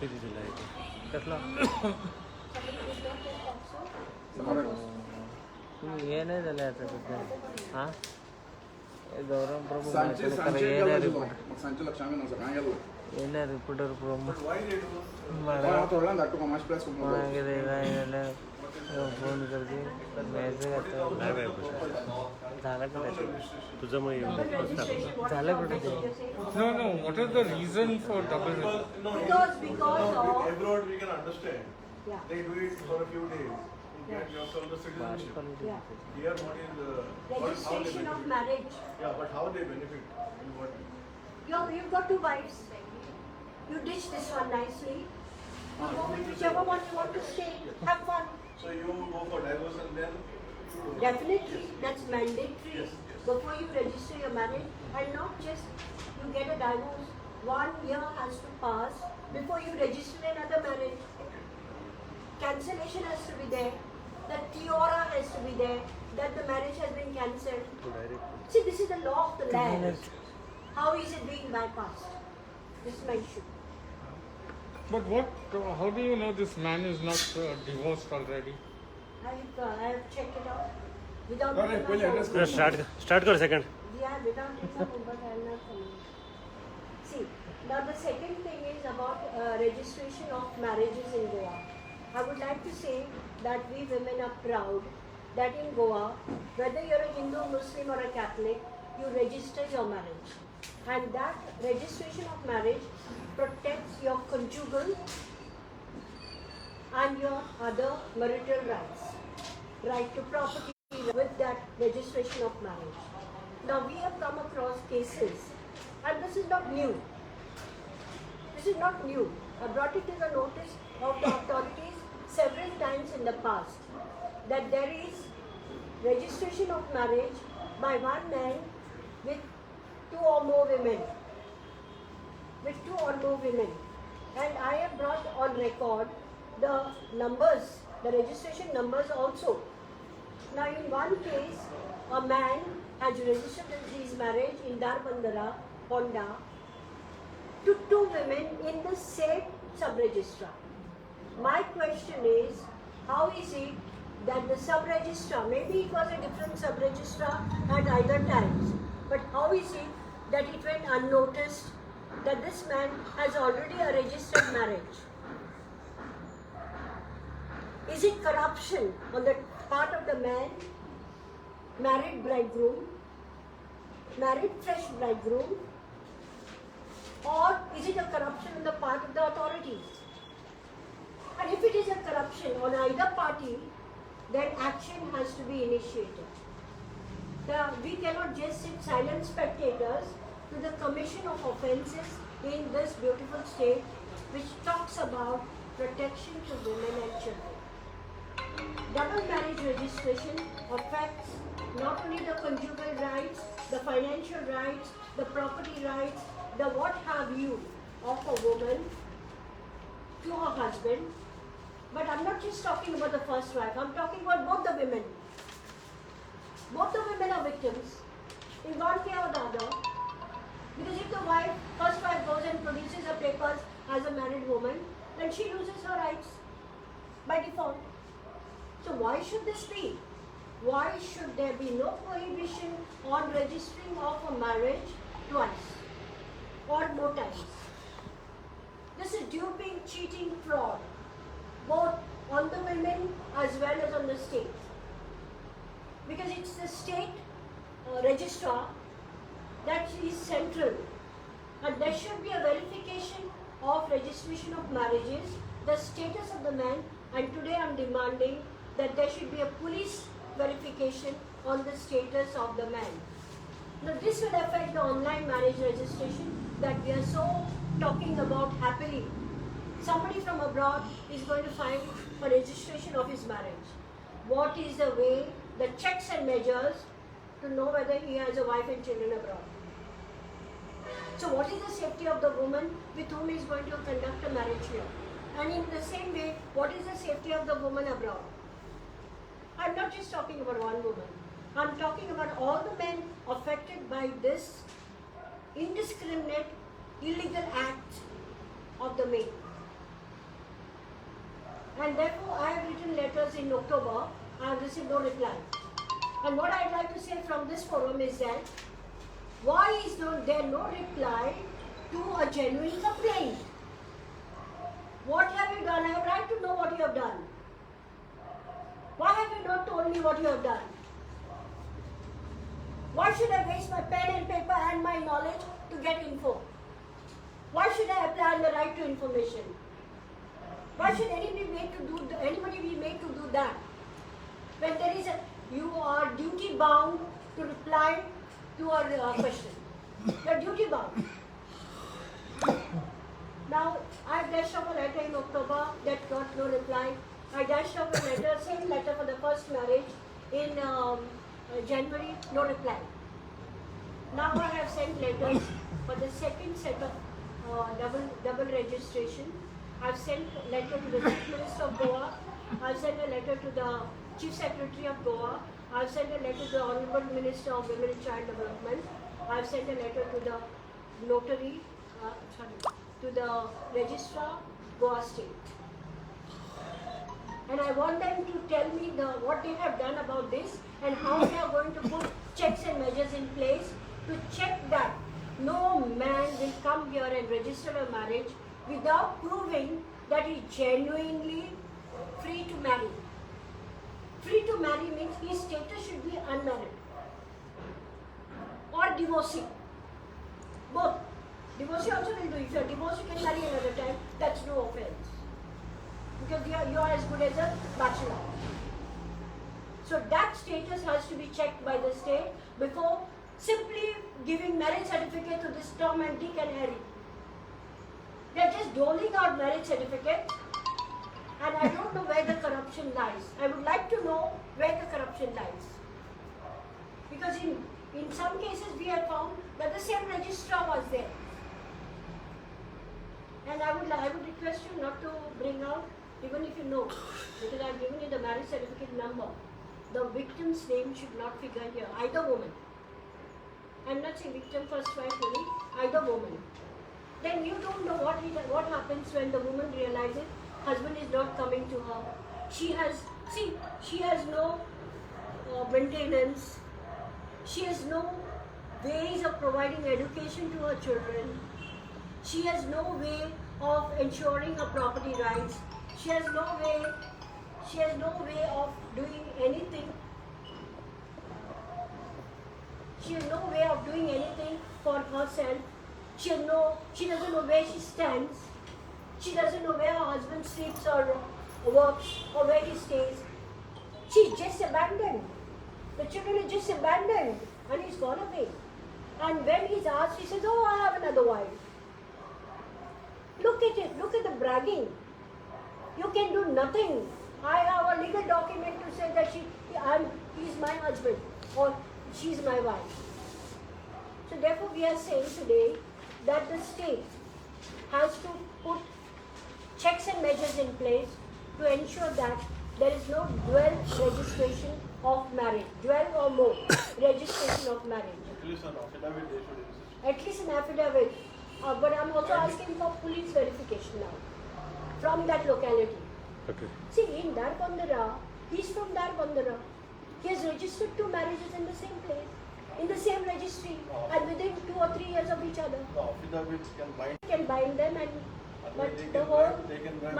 किती दिला आहे कसला तुम्ही हे नाही झालं आता सध्या हां गौरव प्रभू येणार रिपोर्टर प्रभू फोन करते झालं का तुझं मग झालं कुठे ते No, no. What is the reason for double? Because of abroad we can understand. yeah. They do it for a few days. You get yourself the citizenship. Yeah. Here, what is how they Registration of benefit? marriage. Yeah, but how they benefit? And what? You've got two wives. You ditch this one nicely. You go with whichever one you want to stay. Have fun. So you go for divorce and then Definitely, that's mandatory before you register your marriage, and not just you get a divorce. 1 year has to pass before you register another marriage. Cancellation has to be there. The tiara has to be there that the marriage has been cancelled. See, this is the law of the land. How is it being bypassed? This is my issue. But what? How do you know this man is not divorced already? I have checked it out. Without Alright, it, पहले address करो. Start कर second yeah, without it, but I am not coming. See, now the second thing is about registration of marriages in Goa. I would like to say that we women are proud that in Goa, whether you're a Hindu, Muslim or a Catholic, you register your marriage. And that registration of marriage protects your conjugal and your other marital rights, right to property with that registration of marriage. Now we have come across cases, and this is not new. This is not new. I brought it to the notice of the authorities several times in the past that there is registration of marriage by one man with two or more women. With two or more women. And I have brought on record the numbers, the registration numbers also. Now in one case, a man has registered his marriage in Darbandara, Honda, to two women in the same sub-registrar. My question is, how is it that the sub-registrar, maybe it was a different sub-registrar at either times, but how is it that it went unnoticed that this man has already a registered marriage? Is it corruption on the part of the man, married bridegroom, married fresh bridegroom, or is it a corruption on the part of the authorities? And if it is a corruption on either party, then action has to be initiated. We cannot just sit silent spectators to the commission of offences in this beautiful state which talks about protection to women and children. Double marriage registration affects not only the conjugal rights, the financial rights, the property rights, the what have you of a woman to her husband. But I'm not just talking about the first wife, I'm talking about both the women. Both the women are victims in one way or the other. Because if the first wife goes and produces her papers as a married woman, then she loses her rights by default. So why should this be? Why should there be no prohibition on registering of a marriage twice or more times? This is duping, cheating, fraud, both on the women as well as on the state. Because it's the state registrar that is central, and there should be a verification of registration of marriages, the status of the man, and today I'm demanding that there should be a police verification on the status of the man. Now this will affect the online marriage registration that we are so talking about happily. Somebody from abroad is going to file for registration of his marriage. What is the way, the checks and measures to know whether he has a wife and children abroad? So what is the safety of the woman with whom he is going to conduct a marriage here? And in the same way, what is the safety of the woman abroad? I'm not just talking about one woman. I'm talking about all the men affected by this indiscriminate, illegal act of the maid. And therefore, I have written letters in October. I have received no reply. And what I'd like to say from this forum is that why is there no reply to a genuine complaint? What have you done? I have right to know what you have done. Why have you not told me what you have done? Why should I waste my pen and paper and my knowledge to get info? Why should I apply the right to information? Why should anybody be made to do that? When there is you are duty bound to reply to a question. You are duty bound. Now, I dashed off a letter in October that got no reply. I dashed off a letter, same letter for the first marriage in January, no reply. Now I have sent letters for the second set of double registration. I've sent a letter to the Chief Minister of Goa. I've sent a letter to the Chief Secretary of Goa. I've sent a letter to the Honorable Minister of Women and Child Development. I've sent a letter to the notary, to the registrar, Goa State. And I want them to tell me what they have done about this and how they are going to put checks and measures in place to check that no man will come here and register a marriage without proving that he is genuinely free to marry. Free to marry means his status should be unmarried or divorcee. Both. Divorcee also will do. If you are divorced, you can marry another time. That's no offense. Because you are as good as a bachelor. So that status has to be checked by the state before simply giving marriage certificate to this Tom and Dick and Harry. They are just doling out marriage certificate, and I don't know where the corruption lies. I would like to know where the corruption lies. Because in some cases we have found that the same registrar was there. And I would request you not to bring out, even if you know, because I have given you the marriage certificate number. The victim's name should not figure here, either woman. I am not saying victim first wife only, either woman. Then you don't know what happens when the woman realizes husband is not coming to her. She has no maintenance. She has no ways of providing education to her children. She has no way of ensuring her property rights. She has no way of doing anything. She has no way of doing anything for herself. She doesn't know where she stands. She doesn't know where her husband sleeps or works or where he stays. She's just abandoned. The children are just abandoned and he's gone away. And when he's asked, he says, "Oh, I have another wife." Look at it. Look at the bragging. You can do nothing. I have a legal document to say that he's my husband or she's my wife. So therefore we are saying today that the state has to put checks and measures in place to ensure that there is no dual registration of marriage, dual or more registration of marriage. At least an affidavit they should insist. At least an affidavit. But I'm also asking for police verification now from that locality. Okay. See, in Darbandara, he's from Darbandara. He has registered 2 marriages in the same place, in the same registry, and within 2 or 3 years of each other. The affidavits can bind. Can bind them, They but can the whole. bind